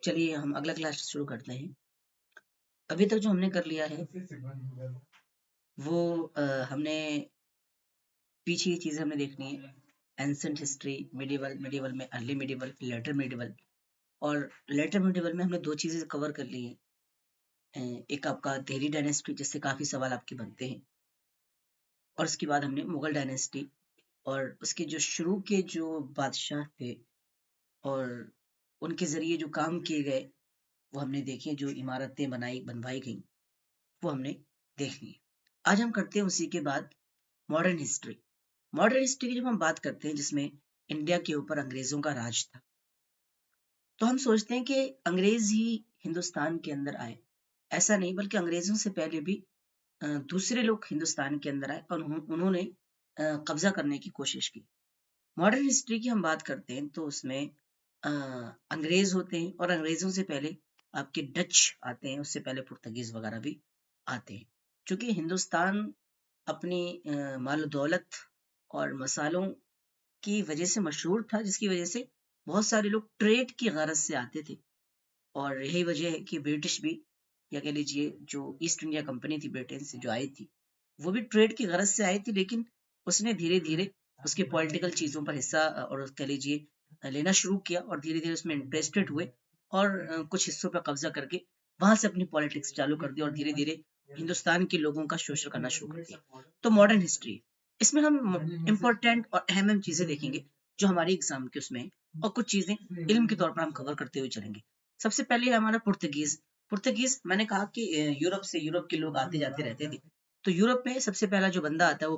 चलिए हम अगला क्लास शुरू करते हैं। अभी तक जो हमने कर लिया है वो हमने पीछे की चीजें हमने देखनी है। एंसेंट हिस्ट्री, मिडिवल, मिडिवल में अर्ली मिडिवल, लेटर मिडिवल। और लेटर मिडिवल में हमने दो चीजें कवर कर ली हैं। एक आपका दिल्ली डायनेस्टी, जिससे काफी सवाल आपके बनते हैं, और उसके बाद हमने मुगल डायनेस्टी और उसके जो शुरू के जो बादशाह थे और उनके जरिए जो काम किए गए वो हमने देखे, जो इमारतें बनवाई गई वो हमने देख ली। आज हम करते हैं उसी के बाद मॉडर्न हिस्ट्री। मॉडर्न हिस्ट्री की जब हम बात करते हैं जिसमें इंडिया के ऊपर अंग्रेजों का राज था, तो हम सोचते हैं कि अंग्रेज ही हिंदुस्तान के अंदर आए। ऐसा नहीं, बल्कि अंग्रेजों से पहले भी दूसरे लोग हिंदुस्तान के अंदर आए और उन्होंने कब्जा करने की कोशिश की। मॉडर्न हिस्ट्री की हम बात करते हैं तो उसमें अंग्रेज होते हैं, और अंग्रेजों से पहले आपके डच आते हैं, उससे पहले पुर्तगीज वगैरह भी आते हैं। क्योंकि हिंदुस्तान अपनी माल दौलत और मसालों की वजह से मशहूर था, जिसकी वजह से बहुत सारे लोग ट्रेड की गरज से आते थे। और यही वजह है कि ब्रिटिश भी, या कह लीजिए जो ईस्ट इंडिया कंपनी थी ब्रिटेन से जो आई थी, वो भी ट्रेड की गरज से आई थी, लेकिन उसने धीरे धीरे उसके पॉलिटिकल चीजों पर हिस्सा और कह लीजिए लेना शुरू किया, और धीरे धीरे उसमें इंटरेस्टेड हुए और कुछ हिस्सों पर कब्जा करके वहां से अपनी पॉलिटिक्स चालू कर दी और धीरे धीरे हिंदुस्तान के लोगों का शोषण करना शुरू कर दिया। तो मॉडर्न हिस्ट्री, इसमें हम इम्पोर्टेंट और अहम चीजें देखेंगे जो हमारी एग्जाम के उसमें, और कुछ चीजें इल्म के तौर पर हम कवर करते हुए चलेंगे। सबसे पहले हमारा पुर्तगीज। पुर्तगीज, मैंने कहा कि यूरोप के लोग आते जाते रहते थे। तो यूरोप में सबसे पहला जो बंदा आता है वो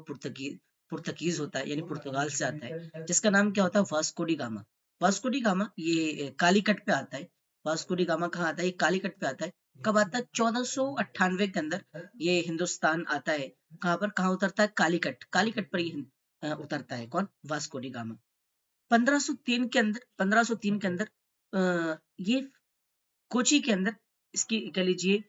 पुर्तगीज होता है, यानी पुर्तगाल से आता है, जिसका नाम क्या होता है? Vasco D gamma. Vasco D gamma ये कालीकट पे आता है। वास्को डी गामा कहाँ आता है? ये कालीकट पे आता है। कब आता है? 1498 के अंदर ये हिंदुस्तान आता है। कहाँ पर? कहाँ उतरता है? कालीकट। कालीकट पर ये उतरता है। कौन? Vasco D gamma. 1503 के अंदर ये कोची के अंदर इसकी कह लीजिए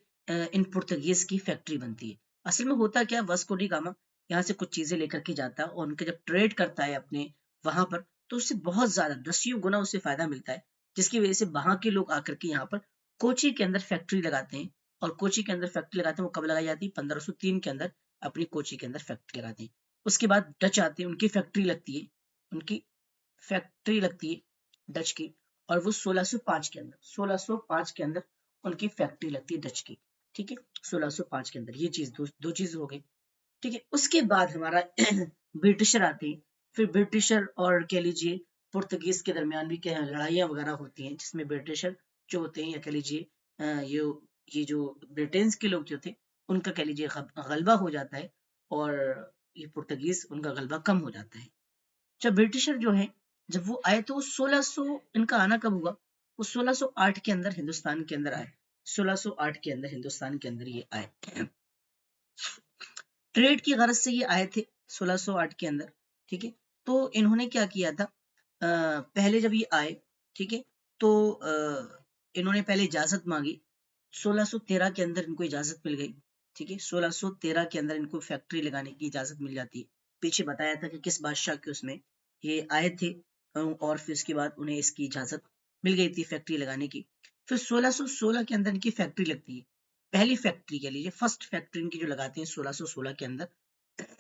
इन पुर्तगीज की फैक्ट्री बनती है। असल में होता क्या? वास्को डी गामा यहाँ से कुछ चीजें लेकर के जाता है, और उनके जब ट्रेड करता है अपने वहां पर, तो उससे बहुत ज्यादा दसियों गुना उसे फायदा मिलता है, जिसकी वजह से वहां के लोग आकर के यहाँ पर कोची के अंदर फैक्ट्री लगाते हैं। और कोची के अंदर फैक्ट्री लगाते हैं, वो कब लगाई जाती है? 1503 के अंदर अपनी कोची के अंदर फैक्ट्री लगाते हैं। उसके बाद डच आते हैं, उनकी फैक्ट्री लगती है। उनकी फैक्ट्री लगती है डच की, और वो 1605 के अंदर उनकी फैक्ट्री लगती है डच की। ठीक है, 1605 के अंदर ये चीज दो चीज हो गई। ठीक है, उसके बाद हमारा ब्रिटिशर आते हैं। फिर ब्रिटिशर और कह लीजिए पुर्तगीज के दरमियान भी क्या लड़ाइयाँ वगैरह होती हैं, जिसमें ब्रिटिशर जो होते हैं, या कह लीजिए ये जो ब्रिटेन के लोग जो थे, उनका कह लीजिए गलबा हो जाता है, और ये पुर्तगीज उनका गलबा कम हो जाता है। जब ब्रिटिशर जो है, जब वो आए तो 1600, इनका आना कब हुआ? वो 1608 के अंदर हिंदुस्तान के अंदर आए। 1608 के अंदर हिंदुस्तान के अंदर ये आए। ट्रेड की गरज से ये आए थे 1608 के अंदर। ठीक है, तो इन्होंने क्या किया था? पहले जब ये आए, ठीक है, तो इन्होंने पहले इजाजत मांगी। 1613 के अंदर इनको इजाजत मिल गई। ठीक है, 1613 के अंदर इनको फैक्ट्री लगाने की इजाजत मिल जाती है। पीछे बताया था कि किस बादशाह के उसमें ये आए थे, और फिर उसके बाद उन्हें इसकी इजाजत मिल गई थी फैक्ट्री लगाने की। फिर 1616 के अंदर इनकी फैक्ट्री लगती है। पहली फैक्ट्री कह लीजिए, फर्स्ट फैक्ट्री इनकी जो लगाते हैं 1616 के अंदर।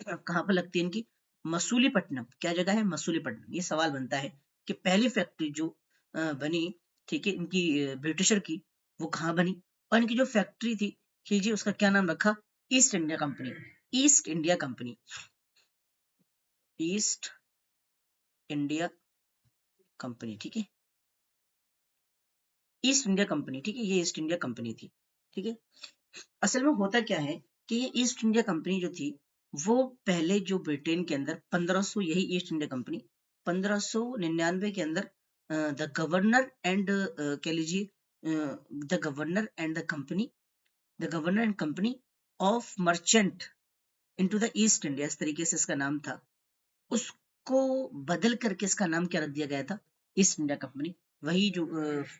कहाँ पर लगती है इनकी? मसूलीपट्टनम। क्या जगह है? मसूलीपट्टनम। ये सवाल बनता है कि पहली फैक्ट्री जो बनी, ठीक है, इनकी ब्रिटिशर की, वो कहाँ बनी? और इनकी जो फैक्ट्री थी, कीजिए उसका क्या नाम रखा? East India company. East India company. East India company. ठीक है, ईस्ट इंडिया कंपनी। ठीक है, ये ईस्ट इंडिया कंपनी थी। ठीक है, असल में होता क्या है कि ये ईस्ट इंडिया कंपनी जो थी, वो पहले जो ब्रिटेन के अंदर 1500, यही ईस्ट इंडिया कंपनी 1599 के अंदर द गवर्नर एंड कह लीजिए the governor and the company, the governor and company of merchant into the east India, इस तरीके से इसका नाम था। उसको बदल करके इसका नाम क्या रख दिया गया था? East India company. वही जो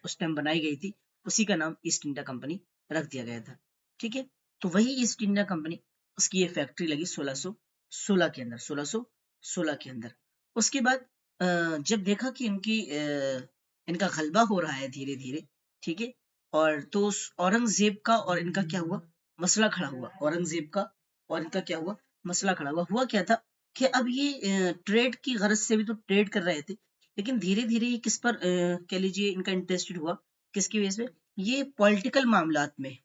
उस टाइम बनाई गई थी, उसी का नाम ईस्ट इंडिया कंपनी रख दिया गया था। ठीक है, तो वही ईस्ट इंडिया कंपनी, उसकी ये फैक्ट्री लगी 1616 के अंदर। 1616 के अंदर उसके बाद जब देखा कि इनका गलबा हो रहा है धीरे धीरे, ठीक है। और तो औरंगजेब का और इनका क्या हुआ, मसला खड़ा हुआ। औरंगजेब का और इनका क्या हुआ, मसला खड़ा हुआ। हुआ क्या था कि अब ये ट्रेड की गरज से भी तो ट्रेड कर रहे थे, लेकिन धीरे धीरे ये किस पर कह लीजिए इनका इंटरेस्टेड हुआ, किसकी वजह से, ये पॉलिटिकल मामलात में,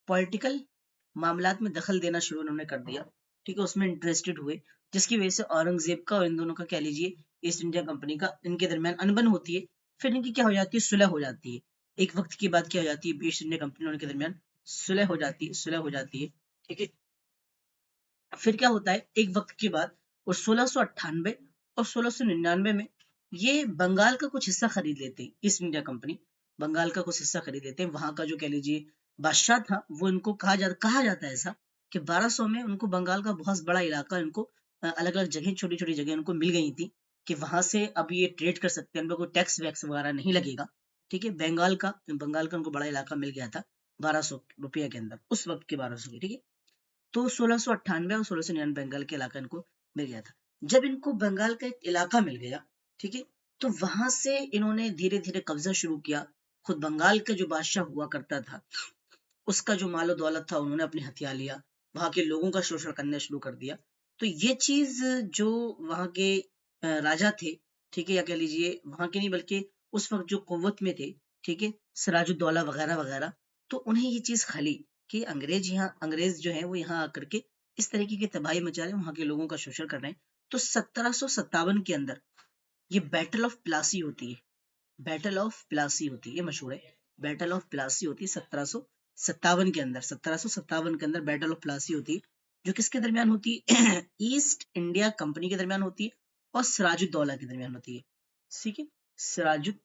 पॉलिटिकल मामलात में दखल देना शुरू उन्होंने कर दिया। ठीक है, उसमें इंटरेस्टेड हुए, जिसकी वजह से औरंगजेब का और इन दोनों का कह लीजिए ईस्ट इंडिया कंपनी का इनके दरमियान अनबन होती है। फिर इनकी क्या हो जाती है, सुलह हो जाती है। एक वक्त के बाद क्या हो जाती है, ईस्ट इंडिया कंपनी और इनके दरमियान सुलह हो जाती है, सुलह हो जाती है। ठीक है, फिर क्या होता है एक वक्त के बाद, और 1698 और 1699 में ये बंगाल का कुछ हिस्सा खरीद लेते हैं। ईस्ट इंडिया कंपनी बंगाल का कुछ हिस्सा खरीद लेते हैं। वहां का जो कह लीजिए बादशाह था, वो इनको कहा जाता है ऐसा कि 1200 में उनको बंगाल का बहुत बड़ा इलाका इनको अलग अलग जगह, छोटी छोटी जगह उनको मिल गई थी कि वहां से अब ये ट्रेड कर सकते हैं, उनको कोई टैक्स वैक्स वगैरह नहीं लगेगा। ठीक है, बंगाल का उनको बड़ा इलाका मिल गया था 1200 रुपये के अंदर, उस वक्त के 1200 के। ठीक है, तो 1698 और 1699 बंगाल के इलाका इनको मिल गया था। जब इनको बंगाल का एक इलाका मिल गया, ठीक है, तो वहां से इन्होंने धीरे धीरे कब्जा शुरू किया। खुद बंगाल का जो बादशाह हुआ करता था, उसका जो मालो दौलत था उन्होंने अपने हथिया लिया, वहां के लोगों का शोषण करना शुरू कर दिया। तो ये चीज जो वहां के राजा थे, ठीक है, या कह लीजिए वहां के नहीं बल्कि उस वक्त जो कुव्वत में थे, ठीक है, सिराजुद्दौला वगैरह वगैरह, तो उन्हें ये चीज खली कि अंग्रेज जो है वो यहाँ आकर के इस तरीके की तबाही मचा रहे हैं, वहां के लोगों का शोषण कर रहे हैं। तो 1757 के अंदर ये बैटल ऑफ प्लासी होती है। बैटल ऑफ प्लासी होती है, ये मशहूर है। बैटल ऑफ प्लासी होती है 1757 के अंदर, 1757 के अंदर बैटल ऑफ प्लासी होती है, जो किसके दरमियान होती है ईस्ट इंडिया कंपनी के दरमियान होती है और सिराजुद्दौला के दरमियान होती है। ठीक है, सिराजुद्दौला,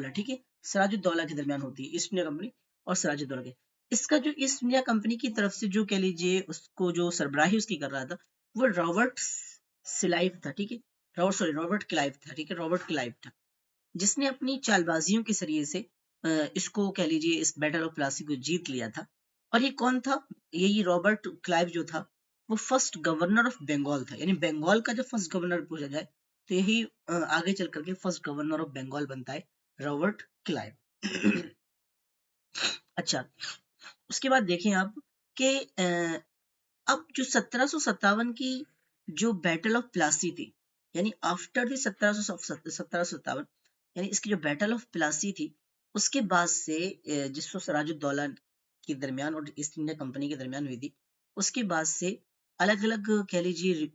ठीक है, सिराजुद्दौला के दरमियान होती है ईस्ट इंडिया कंपनी और सिराजुद्दौला के। इसका जो ईस्ट इंडिया कंपनी की तरफ से जो कह लीजिए उसको जो सरबराही उसकी कर रहा था, वो रॉबर्ट सिलाइव था। ठीक है, रॉबर्ट क्लाइव था। ठीक है, रॉबर्ट क्लाइव था, जिसने अपनी चालबाजियों के जरिए से इसको कह लीजिए इस बैटल ऑफ प्लासी को जीत लिया था। और ये कौन था, यही रॉबर्ट क्लाइव जो था, वो फर्स्ट गवर्नर ऑफ बंगाल था। यानी बंगाल का जब फर्स्ट गवर्नर पूछा जाए तो यही आगे चल करके फर्स्ट गवर्नर ऑफ बंगाल बनता है, रॉबर्ट क्लाइव। अच्छा, उसके बाद देखें आप कि अब जो 1757 की जो बैटल ऑफ प्लासी थी, यानी आफ्टर दी 1757, यानी इसकी जो बैटल ऑफ प्लासी थी, उसके बाद से जिसको सिराजुद्दौला के दरमियान और ईस्ट इंडिया कंपनी के दरमियान हुई थी, उसके बाद से अलग अलग कह लीजिए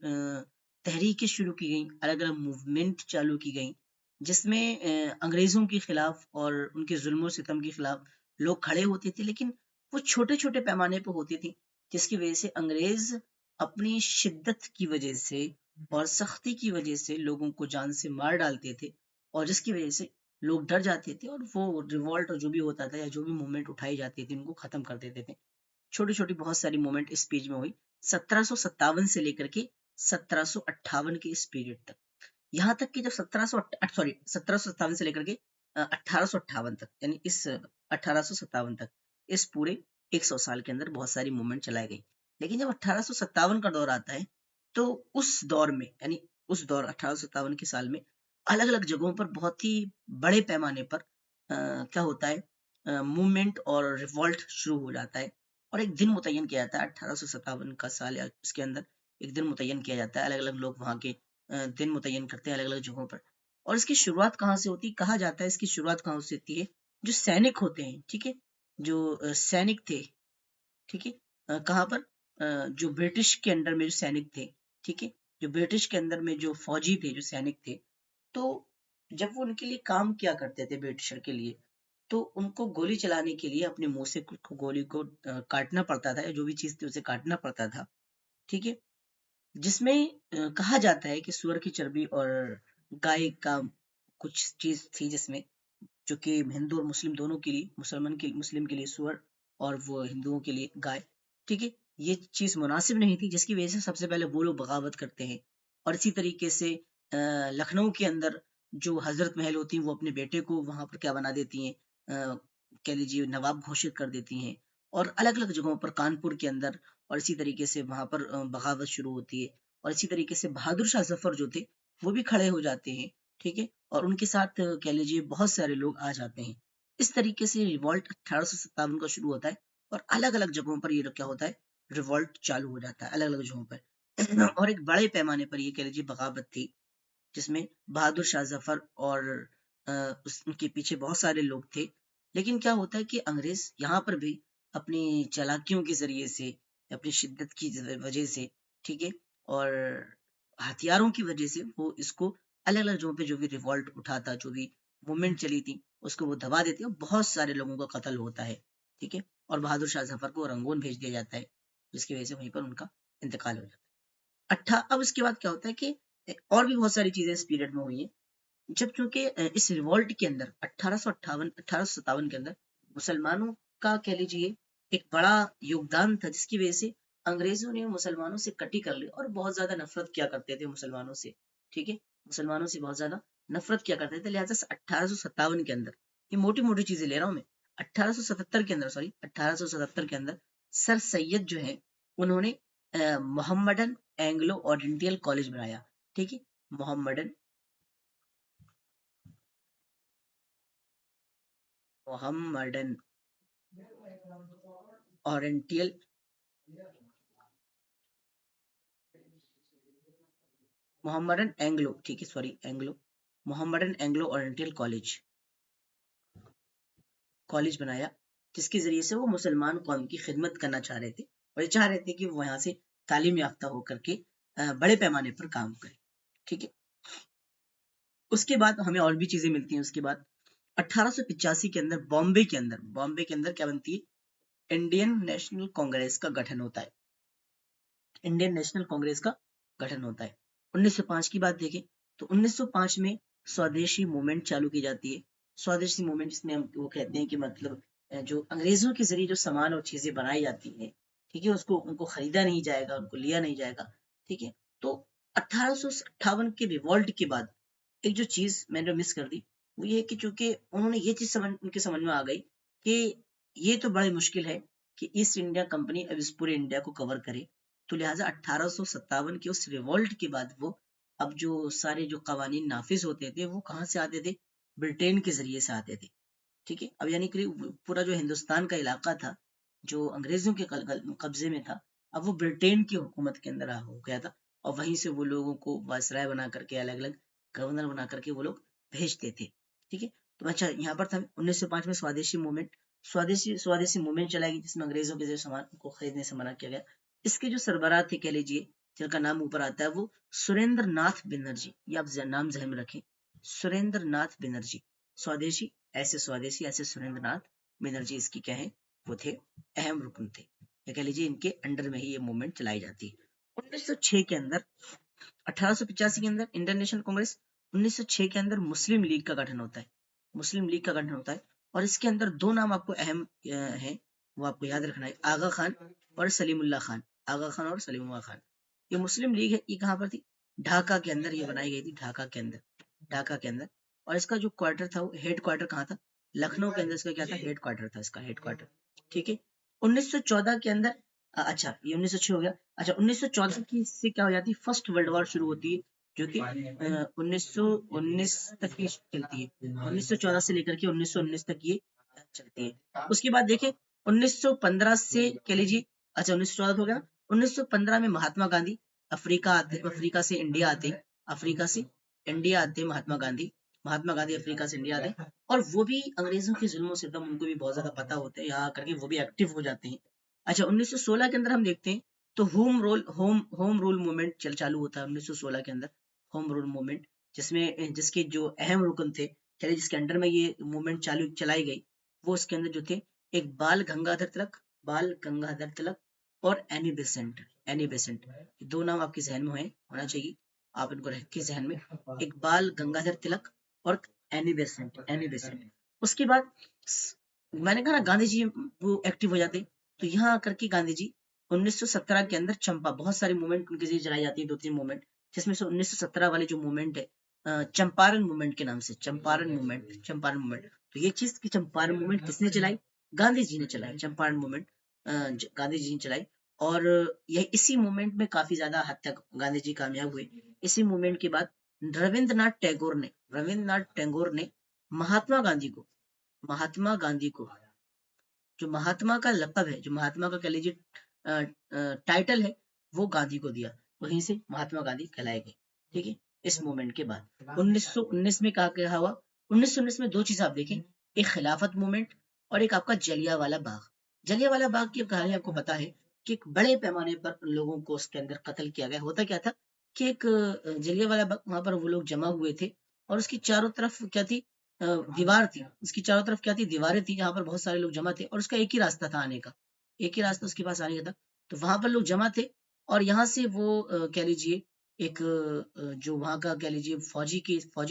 तहरीकें शुरू की गई, अलग अलग मूवमेंट चालू की गई, जिसमें अंग्रेजों के खिलाफ और उनके जुल्म सितम के खिलाफ लोग खड़े होते थे, लेकिन वो छोटे छोटे पैमाने पर होती थी, जिसकी वजह से अंग्रेज अपनी शिद्दत की वजह से और सख्ती की वजह से लोगों को जान से मार डालते थे, और जिसकी वजह से लोग डर जाते थे और वो रिवॉल्ट और जो भी होता था या जो भी मूवमेंट उठाई जाती थी उनको खत्म कर देते थे। छोटी छोटी बहुत सारी मूवमेंट इस पेज में हुई 1757 से लेकर के 1758 के इस पीरियड तक। यहाँ तक कि जब 1757 से लेकर के 1858 तक, यानी इस 1857 तक, इस पूरे 100 साल के अंदर बहुत सारी मूवमेंट चलाई गई। लेकिन जब 1857 का दौर आता है, तो उस दौर में, यानी उस दौर 1857 के साल में अलग अलग जगहों पर बहुत ही बड़े पैमाने पर क्या होता है, मूवमेंट और रिवॉल्ट शुरू हो जाता है। और एक दिन मुतय्यन किया जाता है 1857 का साल, या इसके अंदर एक दिन मुतय्यन किया जाता है। अलग अलग लोग वहाँ के दिन मुतय्यन करते हैं अलग अलग जगहों पर। और इसकी शुरुआत कहाँ से होती है, कहा जाता है इसकी शुरुआत कहाँ से होती है, जो सैनिक होते हैं, ठीक है, जो सैनिक थे, ठीक है, कहाँ पर, जो ब्रिटिश के अंडर में जो सैनिक थे, ठीक है, जो ब्रिटिश के अंदर में जो फौजी थे, जो सैनिक थे, तो जब वो उनके लिए काम किया करते थे ब्रिटिशर के लिए, तो उनको गोली चलाने के लिए अपने मुंह से गोली को काटना पड़ता था, या जो भी चीज थी उसे काटना पड़ता था। ठीक है, जिसमें कहा जाता है कि सुअर की चर्बी और गाय का कुछ चीज थी, जिसमें जो कि हिंदू और मुस्लिम दोनों के लिए, मुस्लिम के लिए सुअर और वो हिंदुओं के लिए गाय, ठीक है, ये चीज मुनासिब नहीं थी, जिसकी वजह से सबसे पहले वो लोग बगावत करते हैं। और इसी तरीके से लखनऊ के अंदर जो हजरत महल होती हैं, वो अपने बेटे को वहां पर क्या बना देती हैं, कह लीजिए नवाब घोषित कर देती हैं। और अलग अलग जगहों पर, कानपुर के अंदर, और इसी तरीके से वहां पर बगावत शुरू होती है। और इसी तरीके से बहादुर शाह जफर जो थे, वो भी खड़े हो जाते हैं। ठीक है, और उनके साथ कह लीजिए बहुत सारे लोग आ जाते हैं। इस तरीके से रिवॉल्ट 1857 का शुरू होता है और अलग अलग जगहों पर ये क्या होता है, रिवॉल्ट चालू हो जाता है अलग अलग जगहों पर और एक बड़े पैमाने पर ये कह लीजिए बगावत थी, जिसमें बहादुर शाह जफर और उनके पीछे बहुत सारे लोग थे। लेकिन क्या होता है कि अंग्रेज यहाँ पर भी अपनी चालाकियों के जरिए से, अपनी शिद्दत की वजह से, ठीक है, और हथियारों की वजह से वो इसको अलग अलग जगहों पे जो भी रिवॉल्ट उठा था, जो भी मूवमेंट चली थी, उसको वो दबा देते हैं और बहुत सारे लोगों का कत्ल होता है। ठीक है, और बहादुर शाह जफर को रंगून भेज दिया जाता है, जिसकी वजह से वहीं पर उनका इंतकाल हो जाता है। अब इसके बाद क्या होता है कि और भी बहुत सारी चीजें इस पीरियड में हुई हैं। जब चूंकि इस रिवॉल्ट के अंदर 1857 के अंदर मुसलमानों का कह लीजिए एक बड़ा योगदान था, जिसकी वजह से अंग्रेजों ने मुसलमानों से कटी कर ली और बहुत ज्यादा नफरत किया करते थे मुसलमानों से। ठीक है, मुसलमानों से बहुत ज्यादा नफरत किया करते थे, लिहाजा से 1857 के अंदर, ये मोटी मोटी चीजें ले रहा हूं मैं, 1877 के अंदर, सॉरी 1877 के अंदर सर सैयद जो है उन्होंने मोहम्मडन एंग्लो ओरिएंटल कॉलेज बनाया। ठीक है, Mohammedan Mohammedan oriental Mohammedan Anglo, ठीक है, sorry Anglo, Mohammedan Anglo oriental college college बनाया, जिसके जरिए से वो मुसलमान कौम की खिदमत करना चाह रहे थे और ये चाह रहे थे कि वो यहाँ से तालीम याफ्ता होकर के बड़े पैमाने पर काम करें। ठीक है, उसके बाद हमें और भी चीजें मिलती हैं। उसके बाद 1885 के अंदर बॉम्बे के अंदर क्या बनती है, इंडियन नेशनल कांग्रेस का गठन होता है। इंडियन नेशनल कांग्रेस का गठन होता है। 1905 की बात देखें तो 1905 में स्वदेशी मूवमेंट चालू की जाती है। स्वदेशी मूवमेंट जिसमें हम वो कहते हैं कि मतलब जो अंग्रेजों के जरिए जो सामान और चीजें बनाई जाती है, ठीक है, उसको उनको खरीदा नहीं जाएगा, उनको लिया नहीं जाएगा। ठीक है, तो 1858 के रिवॉल्ट के बाद एक जो चीज मैंने मिस कर दी, वो ये कि चूंकि उन्होंने ये चीज उनके समझ में आ गई कि ये तो बड़ी मुश्किल है कि ईस्ट इंडिया कंपनी अब इस पूरे इंडिया को कवर करे, तो लिहाजा 1857 के उस रिवॉल्ट के बाद वो अब जो सारे जो कवानीन नाफिज होते थे वो कहाँ से आते थे, ब्रिटेन के जरिए से आते थे। ठीक है, अब यानी कि पूरा जो हिंदुस्तान का इलाका था जो अंग्रेजों के कब्जे में था, अब वो ब्रिटेन की हुकूमत के अंदर हो गया था और वहीं से वो लोगों को वायसराय बना करके, अलग अलग गवर्नर बना करके वो लोग भेजते थे। ठीक है, तो अच्छा यहाँ पर था 1905 में स्वदेशी मूवमेंट, स्वदेशी स्वदेशी मूवमेंट चलाई गई, जिसमें अंग्रेजों के जो सामान को खरीदने से मना किया गया। इसके जो सरबराह थे कह लीजिए, जिनका नाम ऊपर आता है, वो सुरेंद्र नाथ बनर्जी, ये आप नाम जहन में रखें, सुरेंद्र नाथ बनर्जी। स्वदेशी ऐसे सुरेंद्र नाथ बनर्जी इसकी क्या है, वो थे अहम रुकन थे, या कह लीजिए इनके अंडर में ही ये मूवमेंट चलाई जाती है। 1906 के अंदर, 1885 के अंदर इंडियन नेशनल कांग्रेस, 1906 के अंदर मुस्लिम लीग का गठन होता है, मुस्लिम लीग का गठन होता है, और इसके अंदर दो नाम आपको अहम है, वो आपको याद रखना है, आगा खान और सलीमुल्लाह खान, आगा खान और सलीमुल्लाह खान। ये मुस्लिम लीग है, ये कहाँ पर थी, ढाका के अंदर ये बनाई गई थी, ढाका के अंदर, ढाका के अंदर। और इसका जो क्वार्टर था, वो हेड क्वार्टर कहाँ था, लखनऊ के अंदर इसका क्या था, हेड क्वार्टर था इसका, हेड क्वार्टर। ठीक है, 1914 के अंदर अच्छा ये 1906 हो गया। अच्छा 1914 की से क्या हो जाती है, फर्स्ट वर्ल्ड वॉर शुरू होती है, जो कि 1919 तक की चलती है, 1914 से लेकर के 1919 तक ये चलती है। उसके बाद देखें 1915 से कह लीजिए, अच्छा 1914 हो गया, 1915 में महात्मा गांधी अफ्रीका से इंडिया आते, अफ्रीका से इंडिया आते महात्मा गांधी, महात्मा गांधी अफ्रीका से इंडिया आते, और वो भी अंग्रेजों के जुल्मों से एकदम उनको भी बहुत ज्यादा पता होता है, यहाँ करके वो भी एक्टिव हो जाते हैं। अच्छा 1916 के अंदर हम देखते हैं तो होम रूल मूवमेंट चालू होता है 1916 के अंदर, होम रूल मूवमेंट, जिसमें जिसके जो अहम रुकन थे, चलिए जिसके अंडर में ये मूवमेंट चालू चलाई गई, वो उसके अंदर जो थे, एक बाल गंगाधर तिलक और एनी बेसेंट, दो नाम आपके जहन में होना चाहिए, आप इनको रख के जहन में, एक बाल गंगाधर तिलक और एनी बेसेंट। उसके बाद मैंने कहा ना गांधी जी वो एक्टिव हो जाते, तो यहाँ आकर के गांधी जी 1917 के अंदर चंपा, बहुत सारी मूवमेंट उनके जरिए चलाई जाती है, दो तीन मूवमेंट, जिसमें से 1917 वाले जो मूवमेंट है चंपारण मूवमेंट के नाम से, चंपारण मूवमेंट। तो ये चीज की चंपारण मूवमेंट किसने चलाई, गांधी जी ने चलाई, चंपारण मूवमेंट गांधी जी ने चलाई। और यह इसी मूवमेंट में काफी ज्यादा हद तक गांधी जी कामयाब हुए। इसी मूवमेंट के बाद रविंद्रनाथ टैगोर ने महात्मा गांधी को जो महात्मा का लक़ब है, जो महात्मा का कह लीजिए टाइटल है, वो गांधी को दिया। वहीं से महात्मा गांधी कहलाए गए। ठीक है, इस मूवमेंट के बाद 1919 में क्या हुआ? 1919 में दो चीज आप देखें, एक खिलाफत मूवमेंट और एक आपका जलियांवाला बाग। जलियांवाला बाग की कहानी आपको पता है कि एक बड़े पैमाने पर लोगों को उसके अंदर कत्ल किया गया। होता क्या था कि एक जलियांवाला बाग, वहां पर वो लोग जमा हुए थे और उसकी चारों तरफ क्या थी, दीवार थी। उसकी चारों तरफ क्या थी, दीवारें थी, जहां पर बहुत सारे लोग जमा थे और उसका एक ही रास्ता था आने का, एक ही रास्ता उसके पास आने का था। तो वहां पर लोग जमा थे और यहाँ से वो कह लीजिए एक जो वहां का कह लीजिए फौजी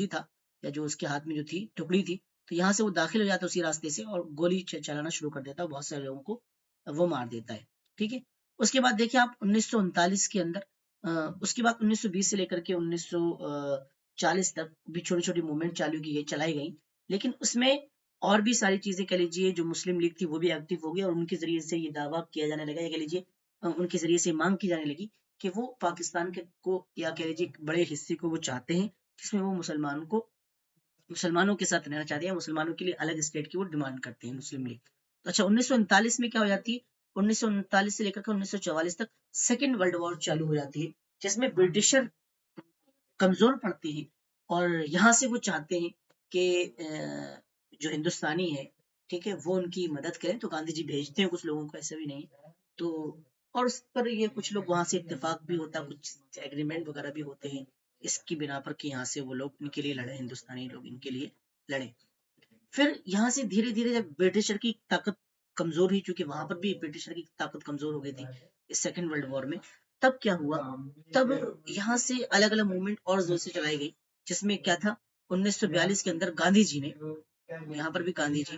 था, या जो उसके हाथ में जो थी टुकड़ी थी, तो यहाँ से वो दाखिल हो जाता उसी रास्ते से और गोली चलाना शुरू कर देता है, बहुत सारे लोगों को वो मार देता है। ठीक है, उसके बाद देखिए आप 1939 के अंदर उसके बाद 1920 से लेकर के 1940 तक भी छोटी छोटी मूवमेंट चलाई गई, लेकिन उसमें और भी सारी चीजें कह लीजिए, जो मुस्लिम लीग थी वो भी एक्टिव हो गई और उनके जरिए से ये दावा किया जाने लगा, या कह लीजिए उनके जरिए से मांग की जाने लगी कि वो पाकिस्तान के को, या कह लीजिए एक बड़े हिस्से को वो चाहते हैं, जिसमें वो मुसलमानों के साथ रहना चाहते हैं, मुसलमानों के लिए अलग स्टेट की वो डिमांड करते हैं मुस्लिम लीग। तो अच्छा, 1939 में क्या हो जाती है, 1939 से लेकर के 1944 तक सेकेंड वर्ल्ड वॉर चालू हो जाती है, जिसमें ब्रिटिशर कमजोर पड़ते हैं और यहाँ से वो चाहते हैं कि जो हिंदुस्तानी है, ठीक है, वो उनकी मदद करें। तो गांधी जी भेजते हैं कुछ लोगों को, ऐसा भी नहीं तो, और उस पर ये कुछ लोग वहां से इत्तेफाक भी होता, कुछ एग्रीमेंट वगैरह भी होते हैं इसकी बिना पर कि यहाँ से वो लोग इनके लिए लड़े, हिंदुस्तानी लोग इनके लिए लड़े। फिर यहाँ से धीरे धीरे जब ब्रिटिशर की ताकत कमजोर हुई, चूंकि वहां पर भी ब्रिटिशर की ताकत कमजोर हो गई थी इस सेकेंड वर्ल्ड वॉर में, तब क्या हुआ, तब यहाँ से अलग अलग मूवमेंट और जोर से चलाई गई, जिसमें क्या था, 1942 के अंदर गांधी जी ने, यहाँ पर भी Gandhi ji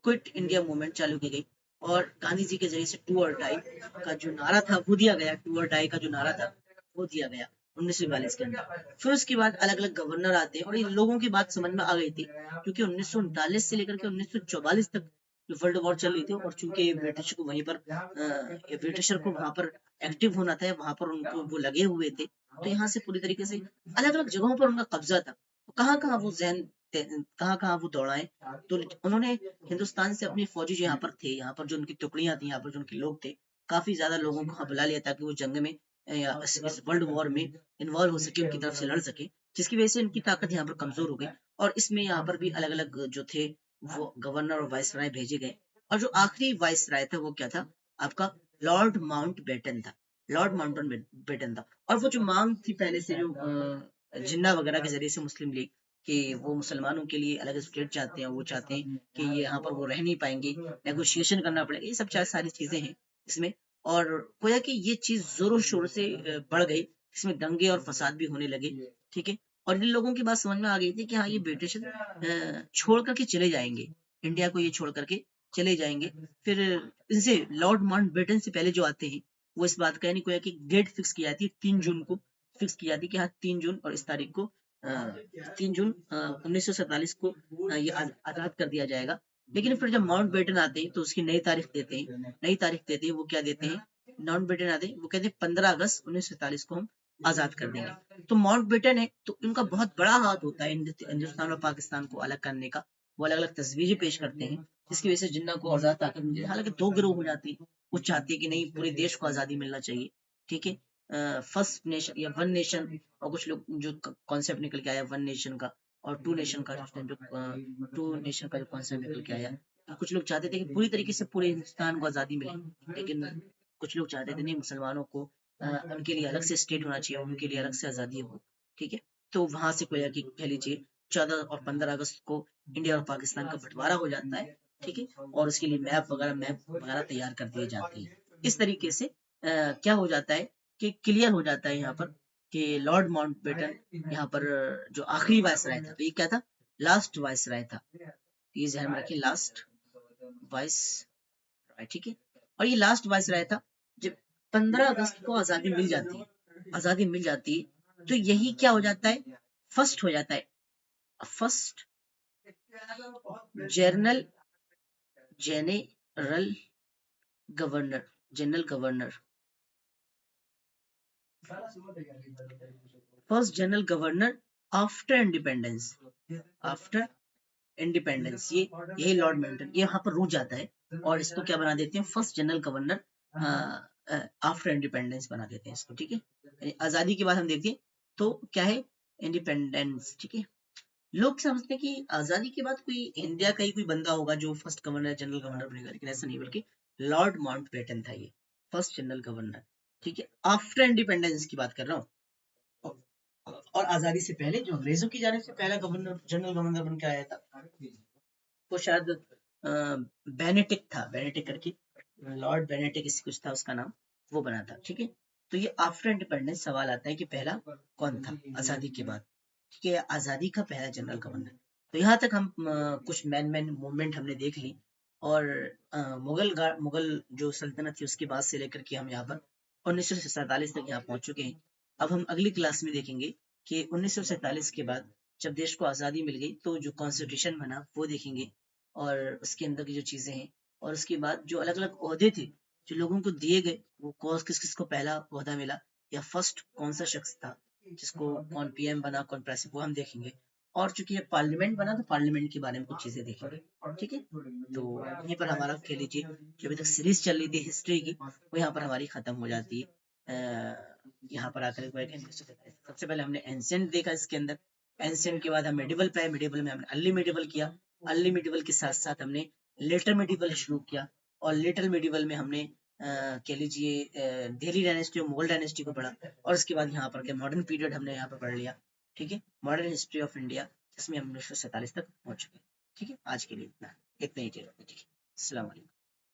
quit India movement चालू की गई और गांधी जी के जरिए से टू और डाई का जो नारा था वो दिया गया, टू और डाई का जो नारा था वो दिया गया 1942 के अंदर। फिर उसके बाद अलग अलग गवर्नर आते हैं और इन लोगों की बात समझ में आ गई थी, क्योंकि 1939 से लेकर के 1944 तक जो वर्ल्ड वॉर चल रही थी, और चूंकि ब्रिटिश को वहीं पर ब्रिटिशर को वहां पर एक्टिव होना था, वहां पर उनको वो लगे हुए थे, तो यहाँ से पूरी तरीके से अलग अलग जगहों पर उनका कब्जा था। तो कहाँ कहाँ वो जहन, कहाँ कहाँ वो दौड़ाए, तो उन्होंने हिंदुस्तान से अपनी फौजी जो यहाँ पर थे, यहाँ पर जो उनकी टुकड़ियां थी, यहाँ पर जो उनके लोग थे, काफी ज्यादा लोगों को बुला लिया ताकि वो जंग में या इस वर्ल्ड वॉर में इन्वॉल्व हो सके, उनकी तरफ से लड़ सके, जिसकी वजह से इनकी ताकत यहाँ पर कमजोर हो गई। और इसमें यहाँ पर भी अलग अलग जो थे वो गवर्नर और वाइस राय भेजे गए, और जो आखिरी वाइस राय था वो क्या था, आपका लॉर्ड माउंट बेटन था। लॉर्ड माउंट बेटन था, और वो जो मांग थी पहले से, जो जिन्ना वगैरह के जरिए से मुस्लिम लीग कि वो मुसलमानों के लिए अलग स्टेट चाहते हैं, वो चाहते हैं कि ये यहाँ पर वो रह नहीं पाएंगे, नेगोशिएशन करना पड़ेगा, ये सब सारी चीजें हैं इसमें। और गोया कि ये चीज जोरों शोर से बढ़ गई, इसमें दंगे और फसाद भी होने लगे। ठीक है, और इन लोगों की बात समझ में आ गई थी कि हाँ, ये ब्रिटिश छोड़ करके चले जाएंगे, इंडिया को ये छोड़ करके चले जाएंगे। फिर इनसे लॉर्ड माउंट बेटन से पहले जो आते हैं, वो इस बात का यानी कोई कि डेट फिक्स की जाती है, 3 जून को फिक्स की जाती है कि हाँ 3 जून और इस तारीख को, 3 जून 1947 को ये आजाद कर दिया जाएगा। लेकिन फिर जब माउंट बेटन आते हैं तो उसकी नई तारीख देते हैं, नई तारीख देते हैं, वो क्या देते हैं, माउंट बेटन आते हैं, वो कहते हैं 15 अगस्त 1947 को हम आजाद कर देंगे। तो माउंट बेटन है तो उनका बहुत बड़ा हाथ होता है हिंदुस्तान और पाकिस्तान को अलग करने का। वो अलग अलग तस्वीरें पेश करते हैं, जिसकी वजह से जिन्ना को आजाद ताकत मिलती है। हालांकि दो गिरोह हो जाती है, वो चाहती है कि नहीं, पूरे देश को आजादी मिलना चाहिए। ठीक है, फर्स्ट नेशन या वन नेशन, और कुछ लोग जो कॉन्सेप्ट निकल के आया वन नेशन का और टू नेशन का, जो टू नेशन का जो कॉन्सेप्ट निकल के आया, तो कुछ लोग चाहते थे कि पूरी तरीके से पूरे हिंदुस्तान को आजादी मिले, लेकिन कुछ लोग चाहते थे नहीं, मुसलमानों को उनके लिए अलग से स्टेट होना चाहिए, उनके लिए अलग से आजादी हो। ठीक है, तो वहां से कोई कि कह लीजिए 14 और 15 अगस्त को इंडिया और पाकिस्तान का बंटवारा हो जाता है। ठीक है, और उसके लिए मैप वगैरह तैयार कर दिए जाते हैं। इस तरीके से क्या हो जाता है कि क्लियर हो जाता है यहाँ पर कि लॉर्ड माउंटबेटन यहाँ पर जो आखिरी वायसराय था, तो ये क्या था, लास्ट वायसराय था। ये ध्यान में रखिए, लास्ट वाइस राय। ठीक है, और ये लास्ट वायसराय था। जब 15 अगस्त को आजादी मिल जाती है, तो यही क्या हो जाता है, फर्स्ट हो जाता है, first journal general governor, general governor, first general governor after independence, after independence, ये यही लॉर्ड माउंटेन ये यहाँ पर रुक जाता है और इसको क्या बना देते हैं, first general governor after independence बना देते हैं इसको, ठीक है। आजादी के बाद हम देखते हैं तो क्या है, इंडिपेंडेंस, ठीक है। लोग समझते हैं कि आजादी के बाद कोई इंडिया का ही कोई बंदा होगा जो फर्स्ट गवर्नर जनरल गवर्नर बनेगा, लेकिन ऐसा नहीं, बल्कि लॉर्ड माउंटबेटन था ये फर्स्ट जनरल गवर्नर, ठीक है। आफ्टर इंडिपेंडेंस की बात कर रहा हूँ, और आजादी से पहले जो अंग्रेजों की जाने से पहला गवर्नर जनरल गवर्नर बन के आया था वो शायद बेनेटिक था, बेनेटिक करके, लॉर्ड बेनेटिक इसी कुछ था उसका नाम, वो बना था, ठीक है। तो ये आफ्टर इंडिपेंडेंस सवाल आता है कि पहला कौन था आजादी के बाद, ठीक है, आजादी का पहला जनरल गवर्नर। तो यहाँ तक हम कुछ मैन मूवमेंट हमने देख ली, और मुगल जो सल्तनत थी उसके बाद से लेकर के हम यहाँ पर 1947 तक यहाँ पहुंच चुके हैं। अब हम अगली क्लास में देखेंगे कि 1947 के बाद जब देश को आज़ादी मिल गई तो जो कॉन्स्टिट्यूशन बना वो देखेंगे, और उसके अंदर की जो चीज़ें हैं, और उसके बाद जो अलग अलग ओहदे थे जो लोगों को दिए गए, वो कौन किस किस को पहला ओहदा मिला, या फर्स्ट कौन सा शख्स था जिसको, कौन पीएम बना कौन प्रेसिडेंट, वो हम देखेंगे। और चूंकि ये पार्लियामेंट बना तो पार्लियामेंट के बारे में कुछ चीजें देखेंगे, ठीक है। तो यहीं पर हमारा कह लीजिए जो अभी तक सीरीज चल रही थी हिस्ट्री की वो यहाँ पर हमारी खत्म हो जाती है। यहाँ पर आकर सबसे पहले हमने एंशिएंट देखा, इसके अंदर एंशिएंट के बाद हम मेडिवल पे आए, मेडिवल में हमने अर्ली मेडिवल किया, अर्ली मेडिवल के साथ साथ हमने लेटर मेडिवल शुरू किया, और लेटर मेडिवल में हमने कह लीजिए दिल्ली डायनेस्टी और मुगल डायनेस्टी को पढ़ा, और उसके बाद यहाँ पर मॉडर्न पीरियड हमने यहाँ पर पढ़ लिया, ठीक है, मॉडर्न हिस्ट्री ऑफ इंडिया, जिसमें हम 1947 तक पहुंच चुके हैं, ठीक है। आज के लिए इतना इतना ही, ठीक है, अस्सलाम वालेकुम।